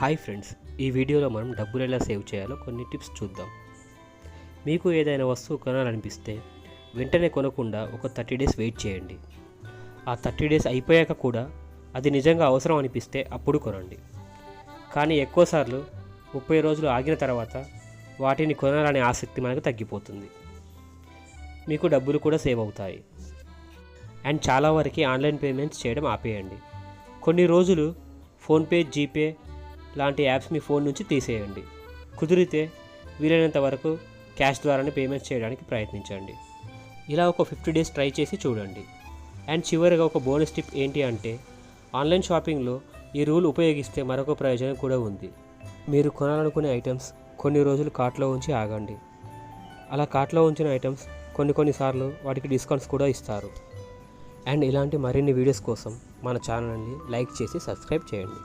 Hi friends, ఈ వీడియోలో మనం డబ్బులు ఎలా సేవ్ చేయాలో కొన్ని టిప్స్ చూద్దాం. మీకు ఏదైనా వస్తువు కొనాలనిపిస్తే వెంటనే కొనకుండా ఒక 30 డేస్ వెయిట్ చేయండి. ఆ 30 డేస్ అయిపోయాక కూడా అది నిజంగా అవసరం అనిపిస్తే అప్పుడు కొనండి. కానీ ఎక్కువసార్లు 30 రోజులు ఆగిన తర్వాత వాటిని కొనాలనే ఆసక్తి మనకు తగ్గిపోతుంది. మీకు డబ్బులు కూడా సేవ్ అవుతాయి. అండ్ చాలా వరకు ఆన్లైన్ పేమెంట్స్ చేయడం ఆపేయండి. కొన్ని రోజులు ఫోన్పే, జీపే లాంటి యాప్స్ మీ ఫోన్ నుంచి తీసేయండి. కుదిరితే వీలైనంత వరకు క్యాష్ ద్వారానే పేమెంట్స్ చేయడానికి ప్రయత్నించండి. ఇలా ఒక 50 డేస్ ట్రై చేసి చూడండి. అండ్ చివరిగా ఒక బోనస్ టిప్ ఏంటి అంటే, ఆన్లైన్ షాపింగ్లో ఈ రూల్ ఉపయోగిస్తే మరొక ప్రయోజనం కూడా ఉంది. మీరు కొనాలనుకునే ఐటమ్స్ కొన్ని రోజులు కార్ట్లో ఉంచి ఆగండి. అలా కార్ట్లో ఉంచిన ఐటమ్స్ కొన్నిసార్లు వాటికి డిస్కౌంట్స్ కూడా ఇస్తారు. అండ్ ఇలాంటి మరిన్ని వీడియోస్ కోసం మన ఛానల్ని లైక్ చేసి సబ్స్క్రైబ్ చేయండి.